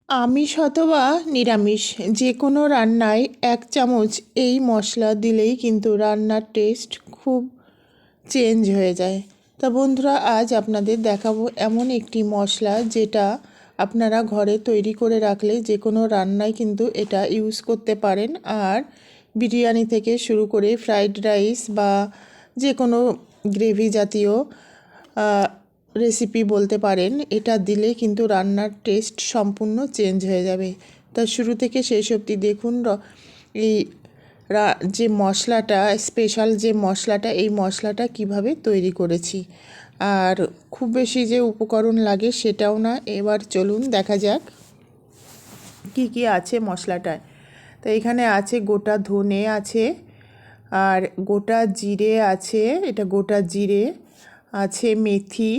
আমিষ অথবা নিরামিষ যে কোনো রান্নায় 1 চামচ এই মশলা দিলেই কিন্তু রান্নার টেস্ট খুব চেঞ্জ হয়ে যায়। তা বন্ধুরা, আজ আপনাদের দেখাবো এমন একটি মশলা যেটা আপনারা ঘরে তৈরি করে রাখলে যে কোনো রান্নায় কিন্তু এটা ইউজ করতে পারেন। আর বিরিয়ানি থেকে শুরু করে ফ্রাইড রাইস বা যে কোনো গ্রেভি জাতীয় রেসিপি বলতে পারেন, এটা দিলে কিন্তু রান্নার টেস্ট সম্পূর্ণ চেঞ্জ হয়ে যাবে। তা শুরু থেকে শেষ অবধি দেখুন এই যে মশলাটা, স্পেশাল যে মশলাটা, এই মশলাটা কিভাবে তৈরি করেছি। আর খুব বেশি যে উপকরণ লাগে সেটাও না। এবার চলুন দেখা যাক কি কি আছে মশলাটায়। তো এখানে আছে গোটা ধনে আছে, আর গোটা জিরে আছে, এটা গোটা জিরে আছে, মেথি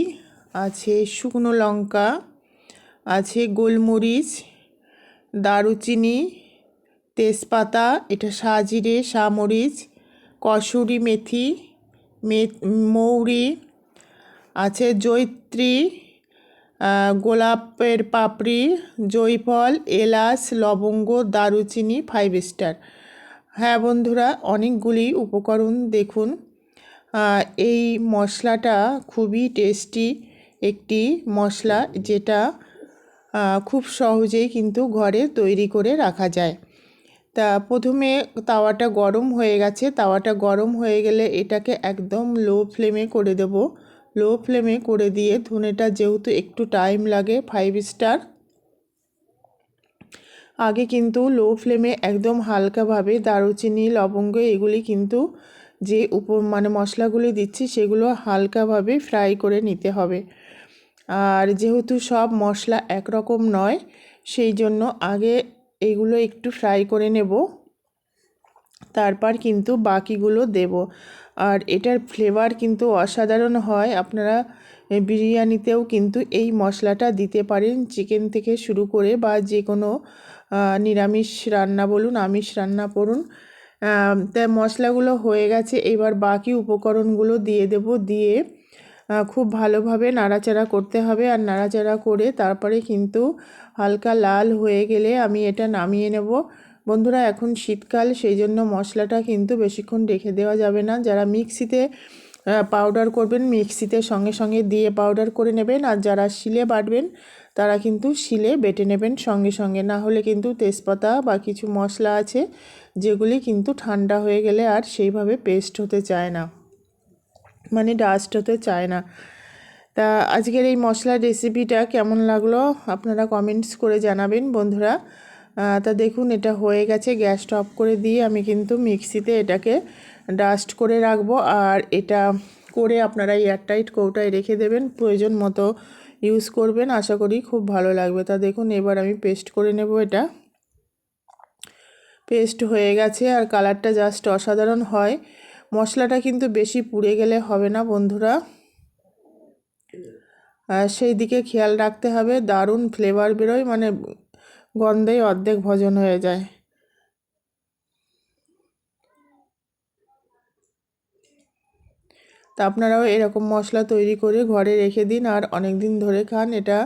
আছে, শুকনো লঙ্কা আছে, গোলমরিচ, দারুচিনি, তেজপাতা, এটা সাজিরে, সামরিচ, কসুরি মেথি, মৌরি আছে, জয়িত্রী, গোলাপের পাপড়ি, জয়ফল, এলাচ, লবঙ্গ, দারুচিনি, 5 স্টার। হ্যাঁ বন্ধুরা, অনেকগুলি উপকরণ দেখুন। এই মশলাটা খুবই টেস্টি একটি মশলা, যেটা খুব সহজেই কিন্তু ঘরে তৈরি করে রাখা যায়। তা প্রথমে তাওয়াটা গরম হয়ে গেছে, তাওয়াটা গরম হয়ে গেলে এটাকে একদম লো ফ্লেমে করে দেব। লো ফ্লেমে করে দিয়ে ধনেটা যেহেতু একটু টাইম লাগে, 5 স্টার, আগে কিন্তু লো ফ্লেমে একদম হালকাভাবে দারুচিনি, লবঙ্গ এগুলি কিন্তু যে মশলাগুলি দিচ্ছি সেগুলো হালকাভাবে ফ্রাই করে নিতে হবে। আর যেহেতু সব মশলা একরকম নয়, সেই জন্য আগে এগুলো একটু ফ্রাই করে নেব, তারপর কিন্তু বাকিগুলো দেব। আর এটার ফ্লেভার কিন্তু অসাধারণ হয়। আপনারা বিরিয়ানিতেও কিন্তু এই মশলাটা দিতে পারেন, চিকেন থেকে শুরু করে বা যে কোনো নিরামিষ রান্না বলুন, আমিষ রান্না করুন। তাই মশলাগুলো হয়ে গেছে, এবার বাকি উপকরণগুলো দিয়ে দেব। দিয়ে খুব ভালোভাবে নাড়াচাড়া করতে হবে। আর নাড়াচাড়া করে তারপরে কিন্তু হালকা লাল হয়ে গেলে আমি এটা নামিয়ে নেব। বন্ধুরা, এখন শীতকাল, সেই জন্য মশলাটা কিন্তু বেশিক্ষণ রেখে দেওয়া যাবে না। যারা মিক্সিতে পাউডার করবেন, মিক্সিতে সঙ্গে সঙ্গে দিয়ে পাউডার করে নেবেন। আর যারা শিলে বাটবেন তারা কিন্তু শিলে বেটে নেবেন সঙ্গে সঙ্গে। না হলে কিন্তু তেজপাতা বা কিছু মশলা আছে যেগুলি কিন্তু ঠান্ডা হয়ে গেলে আর সেইভাবে পেস্ট হতে চায় না, মানে ডাস্ট হতে চায় না। তা আজকের এই মশলার রেসিপিটা কেমন লাগলো আপনারা কমেন্টস করে জানাবেন বন্ধুরা। তা দেখুন, এটা হয়ে গেছে। গ্যাসটা অফ করে দিয়ে আমি কিন্তু মিক্সিতে এটাকে ডাস্ট করে রাখবো। আর এটা করে আপনারা এয়ারটাইট কৌটায় রেখে দেবেন, প্রয়োজন মতো ইউজ করবেন, আশা করি খুব ভালো লাগবে। তা দেখুন, এবার আমি পেস্ট করে নেব। এটা পেস্ট হয়ে গেছে আর কালারটা জাস্ট অসাধারণ হয়। মশলাটা কিন্তু বেশি পুড়ে গেলে হবে না বন্ধুরা, সেই দিকে খেয়াল রাখতে হবে। দারুণ ফ্লেভার বেরোয়, মানে গন্ধেই অর্ধেক ভোজন হয়ে যায়। তা আপনারাও এরকম মশলা তৈরি করে ঘরে রেখে দিন আর অনেক দিন ধরে খান, এটা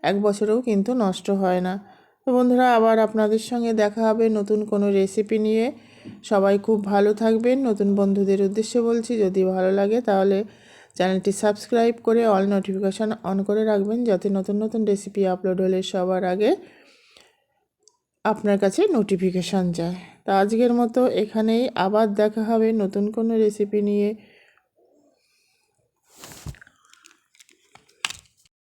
1 বছরেও কিন্তু নষ্ট হয় না। তো বন্ধুরা, আবার আপনাদের সঙ্গে দেখা হবে নতুন কোনো রেসিপি নিয়ে। সবাই খুব ভালো থাকবেন। নতুন বন্ধুদের উদ্দেশ্যে বলছি, যদি ভালো লাগে তাহলে চ্যানেলটি সাবস্ক্রাইব করে অল নোটিফিকেশান অন করে রাখবেন, যাতে নতুন নতুন রেসিপি আপলোড হলে সবার আগে আপনার কাছে নোটিফিকেশান যায়। তা আজকের মতো এখানেই, আবার দেখা হবে নতুন কোনো রেসিপি নিয়ে।